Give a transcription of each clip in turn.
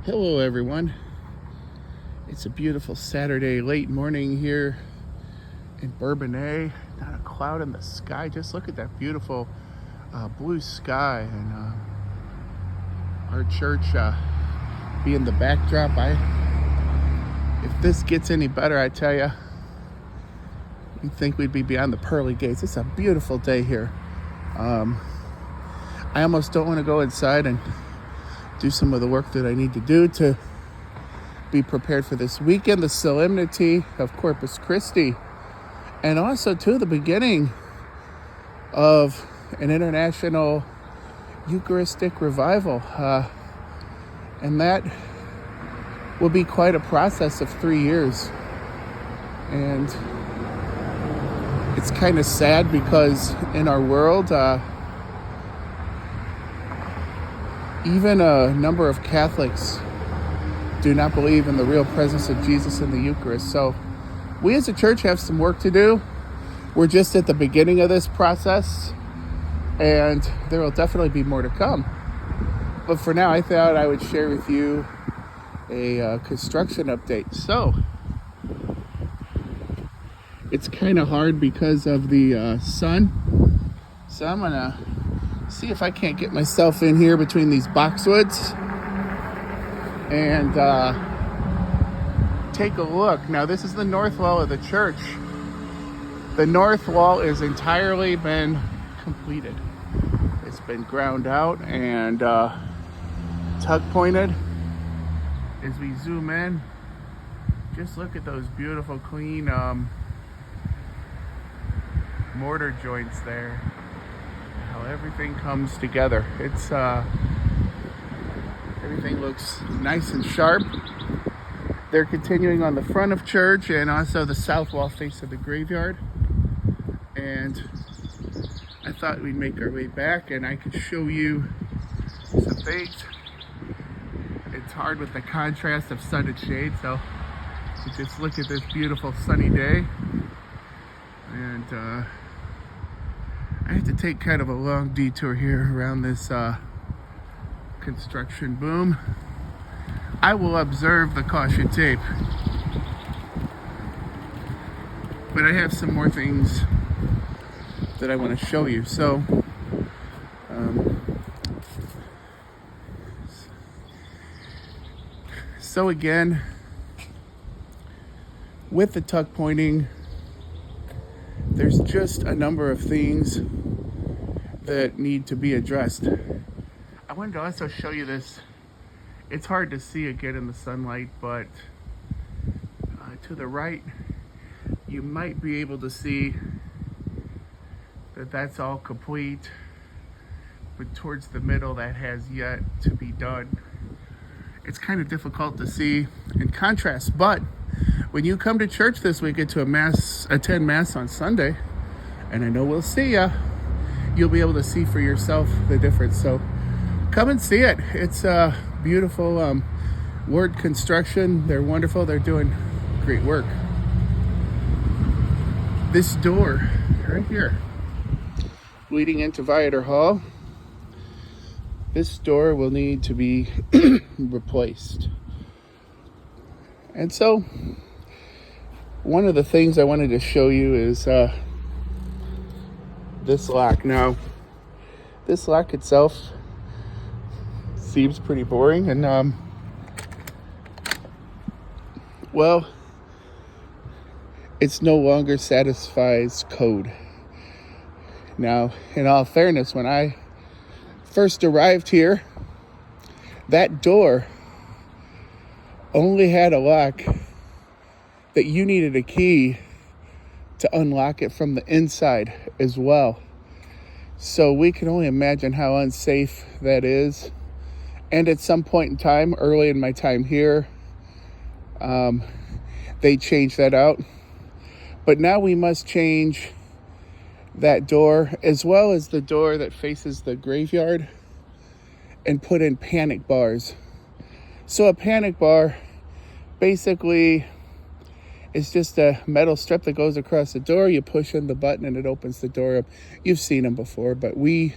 Hello everyone. It's a beautiful Saturday late morning here in Bourbonnais. Not a cloud in the sky. Just look at that beautiful blue sky and our church being the backdrop. If this gets any better, I tell you, you'd think we'd be beyond the pearly gates. It's a beautiful day here. I almost don't want to go inside and do some of the work that I need to do to be prepared for this weekend, the solemnity of Corpus Christi, and also to the beginning of an international Eucharistic revival. And that will be quite a process of 3 years. And it's kind of sad because in our world, even a number of Catholics do not believe in the real presence of Jesus in the Eucharist. So we as a church have some work to do. We're just at the beginning of this process, and there will definitely be more to come. But for now, I thought I would share with you a construction update. So it's kind of hard because of the sun. So I'm going to see if I can't get myself in here between these boxwoods and take a look. Now, this is the north wall of the church. The north wall is entirely been completed. It's been ground out and tuck pointed. As we zoom in, just look at those beautiful clean mortar joints there. How everything comes together. It's everything looks nice and sharp. They're continuing on the front of church and also the south wall face of the graveyard. And I thought we'd make our way back and I could show you some things. It's hard with the contrast of sun and shade, so you just look at this beautiful sunny day. And I have to take kind of a long detour here around this construction boom. I will observe the caution tape, but I have some more things that I want to show you. So again, with the tuck pointing, there's just a number of things that need to be addressed. I wanted to also show you this. It's hard to see again in the sunlight, but to the right, you might be able to see that that's all complete, but towards the middle, that has yet to be done. It's kind of difficult to see in contrast, but when you come to church this weekend to attend Mass on Sunday, and I know we'll see ya, you'll be able to see for yourself the difference. So come and see it. It's a beautiful word construction. They're wonderful. They're doing great work. This door right here, leading into Viator Hall, this door will need to be replaced. And so one of the things I wanted to show you is this lock. Now, this lock itself seems pretty boring, and well, it's no longer satisfies code. Now, in all fairness, when I first arrived here, that door only had a lock that you needed a key to unlock it from the inside as well. So we can only imagine how unsafe that is. And at some point in time, early in my time here, they changed that out. But now we must change that door as well as the door that faces the graveyard and put in panic bars. So a panic bar basically is just a metal strip that goes across the door. You push in the button and it opens the door up. You've seen them before, but we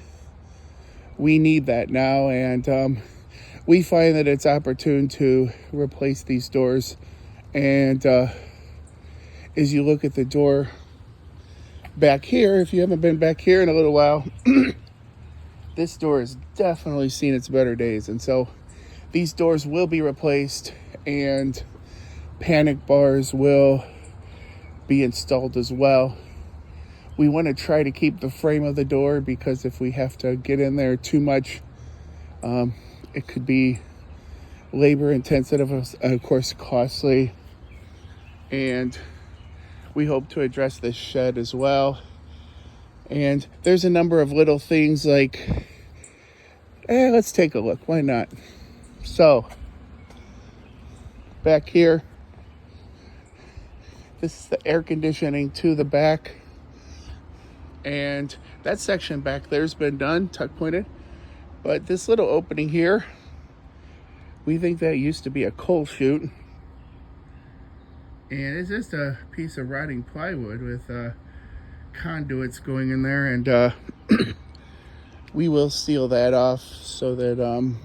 need that now. And we find that it's opportune to replace these doors. And as you look at the door back here, if you haven't been back here in a little while, this door has definitely seen its better days. And so these doors will be replaced, and panic bars will be installed as well. We want to try to keep the frame of the door, because if we have to get in there too much, it could be labor intensive, of course costly. And we hope to address this shed as well. And there's a number of little things like, let's take a look. Why not? So, back here, this is the air conditioning to the back. And that section back there's been done, tuck pointed. But this little opening here, we think that used to be a coal chute. And it's just a piece of rotting plywood with conduits going in there. And we will seal that off so that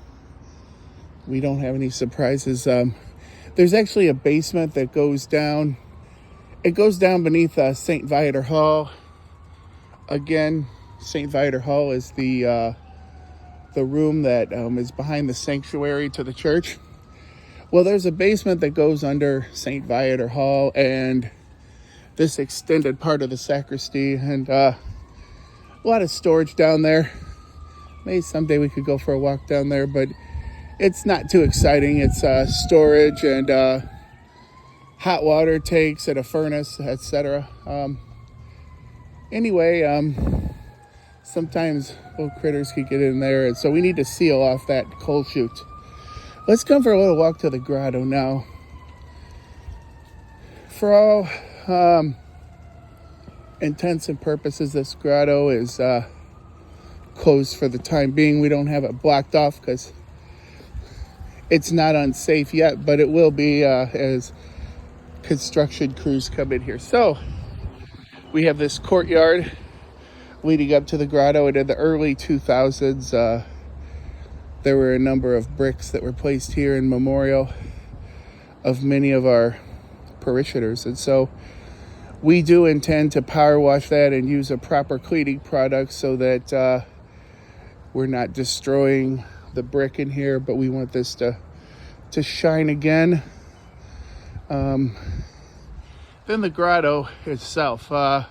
we don't have any surprises. There's actually a basement that goes down. It goes down beneath St. Viator Hall. Again, St. Viator Hall is the room that is behind the sanctuary to the church. Well, there's a basement that goes under St. Viator Hall and this extended part of the sacristy, and a lot of storage down there. Maybe someday we could go for a walk down there, but it's not too exciting. It's storage and hot water tanks and a furnace, etc. Anyway, sometimes little critters could get in there, and so we need to seal off that coal chute. Let's come for a little walk to the grotto now. For all intents and purposes, this grotto is closed for the time being. We don't have it blocked off because it's not unsafe yet, but it will be as construction crews come in here. So we have this courtyard leading up to the grotto, and in the early 2000s, there were a number of bricks that were placed here in memorial of many of our parishioners. And so we do intend to power wash that and use a proper cleaning product so that we're not destroying the brick in here, but we want this to shine again. Then the grotto itself, at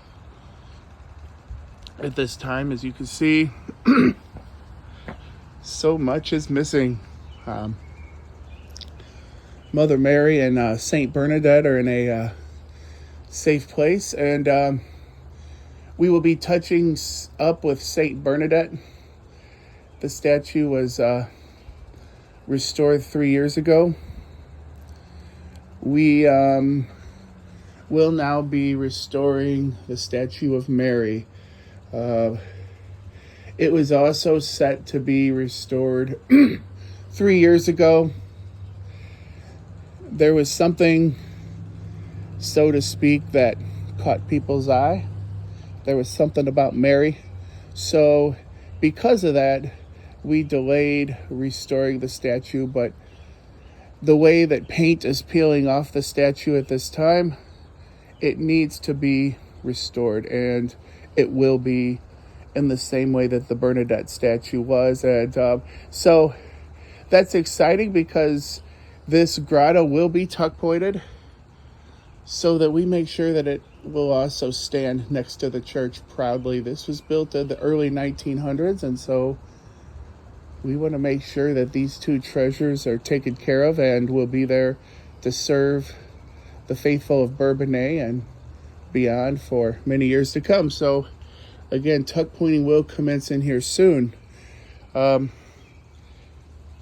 this time, as you can see, so much is missing. Mother Mary and Saint Bernadette are in a safe place, and we will be touching up with Saint Bernadette. The statue was restored 3 years ago. We will now be restoring the statue of Mary. It was also set to be restored 3 years ago. There was something, so to speak, that caught people's eye. There was something about Mary. So because of that, we delayed restoring the statue, but the way that paint is peeling off the statue at this time, it needs to be restored, and it will be in the same way that the Bernadette statue was. And so that's exciting because this grotto will be tuck pointed so that we make sure that it will also stand next to the church proudly. This was built in the early 1900s, and so we want to make sure that these two treasures are taken care of and will be there to serve the faithful of Bourbonnais and beyond for many years to come. So again, tuck pointing will commence in here soon.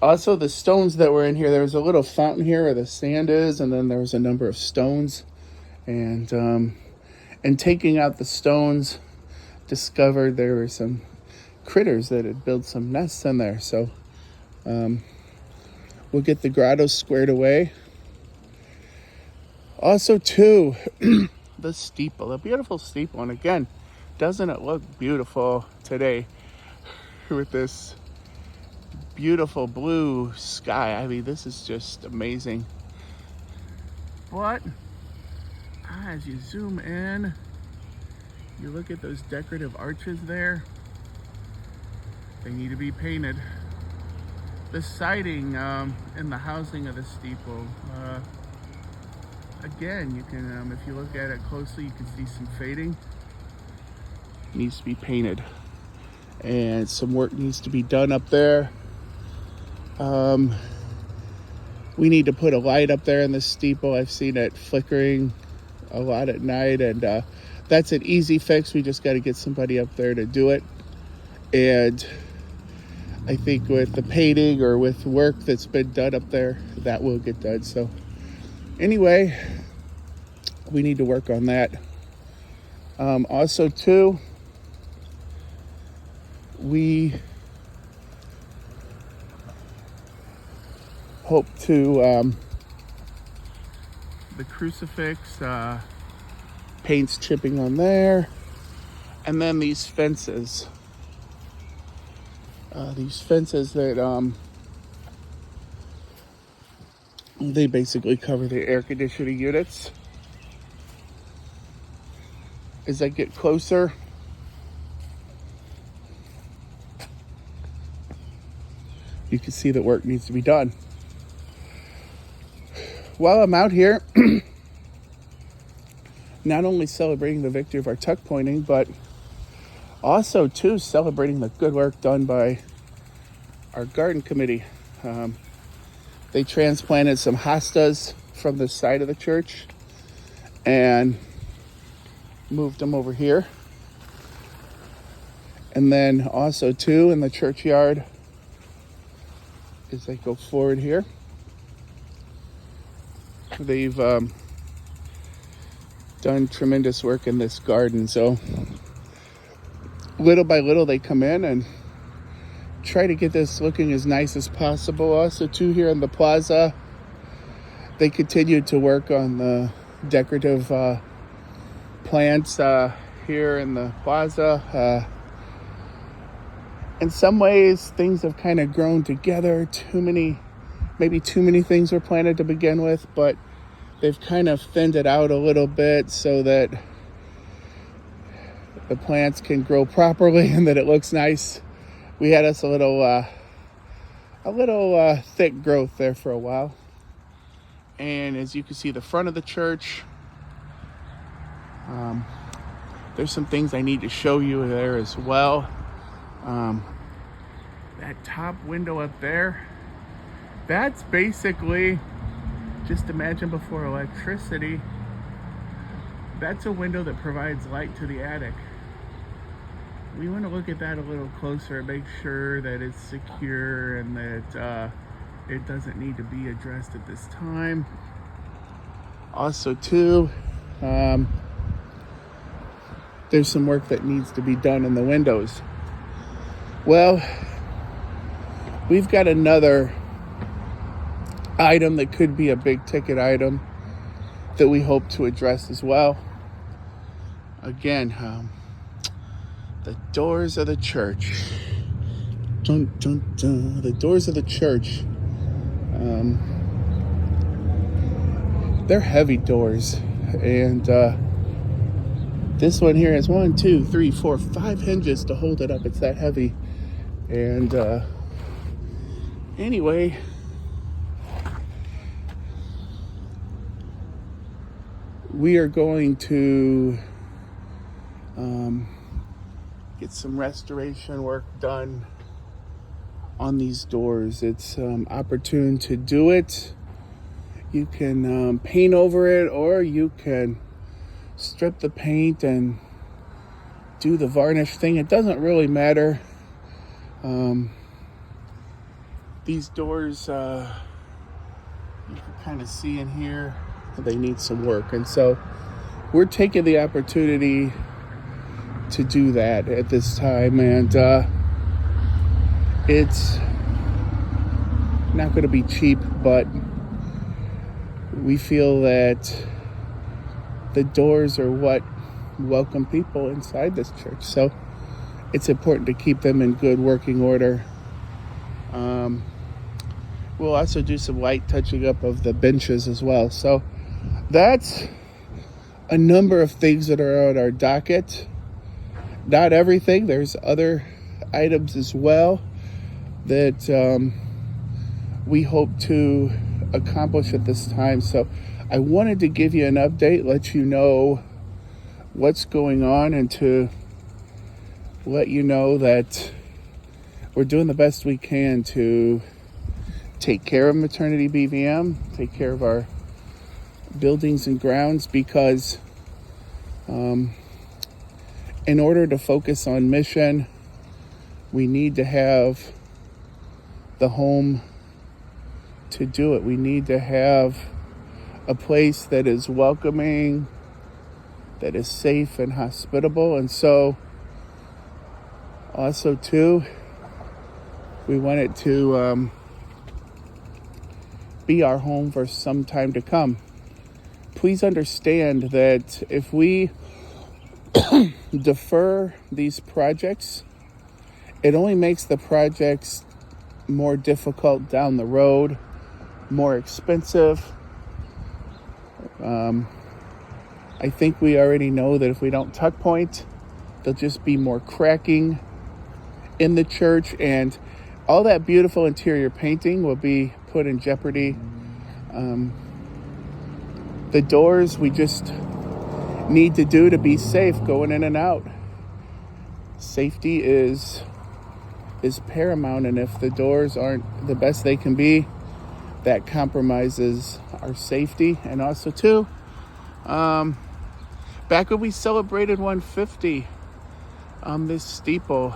Also, the stones that were in here, there was a little fountain here where the sand is, and then there was a number of stones. And taking out the stones, discovered there were some critters that had built some nests in there. So we'll get the grotto squared away. Also, too, the steeple, a beautiful steeple. And again, doesn't it look beautiful today with this beautiful blue sky. I mean, this is just amazing. But as you zoom in, you look at those decorative arches there. They need to be painted. The siding and the housing of the steeple, again, you can, if you look at it closely, you can see some fading. It needs to be painted. And some work needs to be done up there. We need to put a light up there in the steeple. I've seen it flickering a lot at night, and that's an easy fix. We just got to get somebody up there to do it. And I think with the painting or with work that's been done up there, that will get done. So anyway, we need to work on that. Also too, we hope to the crucifix, paint's chipping on there, and then these fences that they basically cover the air conditioning units. As I get closer, you can see that work needs to be done. While I'm out here, not only celebrating the victory of our tuck pointing, but also too celebrating the good work done by our garden committee. They transplanted some hostas from the side of the church and moved them over here. And then also too in the churchyard, as I go forward here, they've done tremendous work in this garden. So little by little they come in and try to get this looking as nice as possible. Also too, here in the plaza, they continued to work on the decorative plants here in the plaza. In some ways, things have kind of grown together. Maybe too many things were planted to begin with, but they've kind of thinned it out a little bit so that the plants can grow properly and that it looks nice. We had us a little thick growth there for a while. And as you can see, the front of the church, there's some things I need to show you there as well. That top window up there, that's basically, just imagine before electricity, that's a window that provides light to the attic. We want to look at that a little closer and make sure that it's secure and that it doesn't need to be addressed at this time. Also too, there's some work that needs to be done in the windows. Well, we've got another item that could be a big ticket item that we hope to address as well. Again, the doors of the church. Dun, dun, dun. The doors of the church. They're heavy doors. And this one here has 1, 2, 3, 4, 5 hinges to hold it up. It's that heavy. And anyway, we are going to get some restoration work done on these doors. It's opportune to do it. You can paint over it, or you can strip the paint and do the varnish thing. It doesn't really matter. These doors, you can kind of see in here, they need some work. And so we're taking the opportunity to do that at this time. And it's not going to be cheap, but we feel that the doors are what welcome people inside this church. So it's important to keep them in good working order. We'll also do some light touching up of the benches as well. So that's a number of things that are on our docket. Not everything. There's other items as well that we hope to accomplish at this time. So I wanted to give you an update, let you know what's going on, and to let you know that we're doing the best we can to take care of Maternity BVM, take care of our buildings and grounds, because in order to focus on mission, we need to have the home to do it. We need to have a place that is welcoming, that is safe and hospitable. And so also too, we want it to be our home for some time to come. Please understand that if we defer these projects, it only makes the projects more difficult down the road, more expensive. I think we already know that if we don't tuck point, there'll just be more cracking in the church, and all that beautiful interior painting will be put in jeopardy. The doors we just need to do to be safe going in and out. Safety is paramount, and if the doors aren't the best they can be, that compromises our safety. And also too, back when we celebrated 150, this steeple,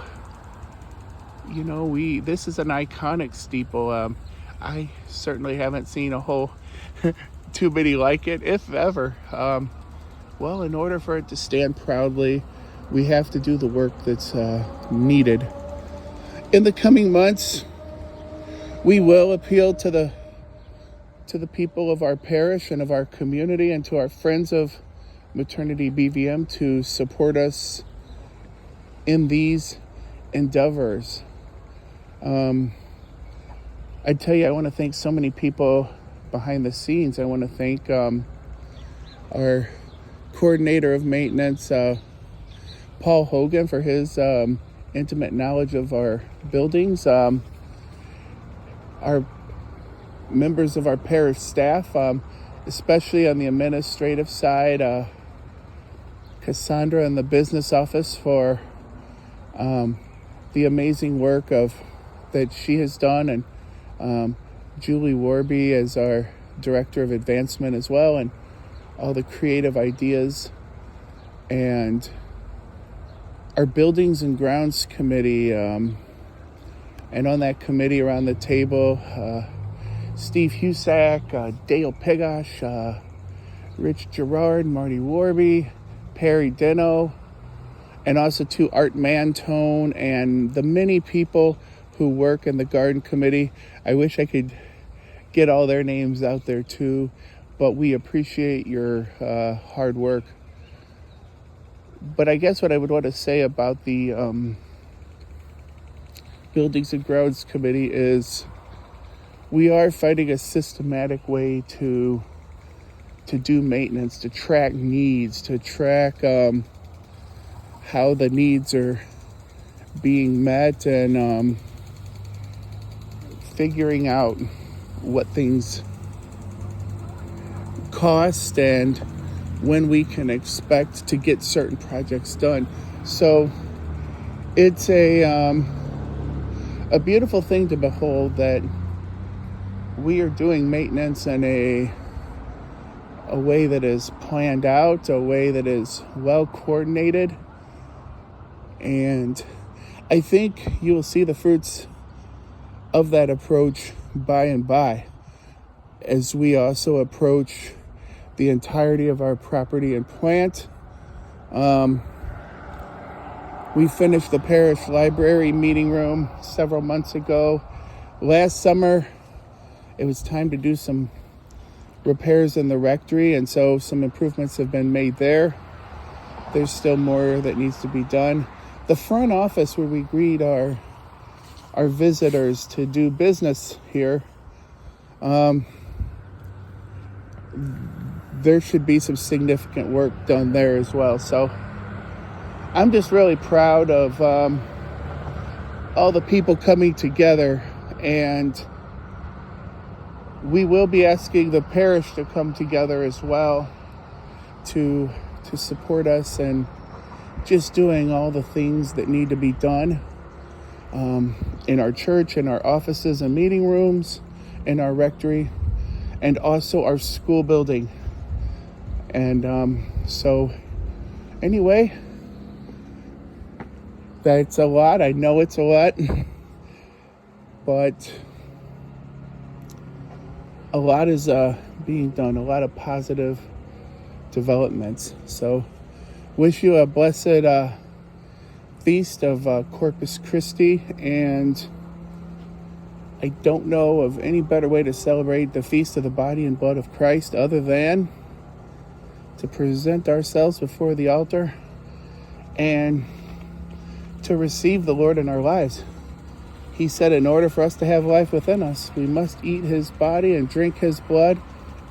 this is an iconic steeple. I certainly haven't seen a whole too many like it, if ever. Well, in order for it to stand proudly, we have to do the work that's needed. In the coming months, we will appeal to the people of our parish and of our community, and to our friends of Maternity BVM to support us in these endeavors. I tell you, I want to thank so many people behind the scenes. I want to thank our coordinator of maintenance, Paul Hogan, for his intimate knowledge of our buildings. Our members of our parish staff, especially on the administrative side, Cassandra in the business office for the amazing work that she has done, and Julie Warby as our director of advancement as well, and all the creative ideas, and our buildings and grounds committee, and on that committee around the table, Steve Husak, Dale Pigosh, Rich Gerard, Marty Warby, Perry Deno, and also to Art Mantone and the many people who work in the garden committee. I wish I could get all their names out there too, but we appreciate your hard work. But I guess what I would want to say about the Buildings and Grounds Committee is we are finding a systematic way to do maintenance, to track needs, to track how the needs are being met, and figuring out what things cost and when we can expect to get certain projects done. So it's a beautiful thing to behold that we are doing maintenance in a way that is planned out, a way that is well coordinated, and I think you will see the fruits of that approach by and by as we also approach the entirety of our property and plant. We finished the parish library meeting room several months ago. Last summer, it was time to do some repairs in the rectory, and so some improvements have been made there. There's still more that needs to be done. The front office where we greet our our visitors to do business here, there should be some significant work done there as well. So I'm just really proud of all the people coming together, and we will be asking the parish to come together as well to support us and just doing all the things that need to be done in our church, in our offices and meeting rooms, in our rectory, and also our school building. And so anyway, that's a lot. I know it's a lot, but a lot is being done, a lot of positive developments. So wish you a blessed feast of Corpus Christi, and I don't know of any better way to celebrate the feast of the body and blood of Christ other than to present ourselves before the altar and to receive the Lord in our lives. He said in order for us to have life within us, we must eat his body and drink his blood,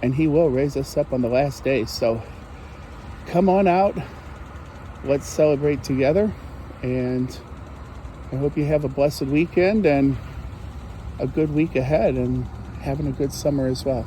and he will raise us up on the last day. So come on out. Let's celebrate together. And I hope you have a blessed weekend and a good week ahead, and having a good summer as well.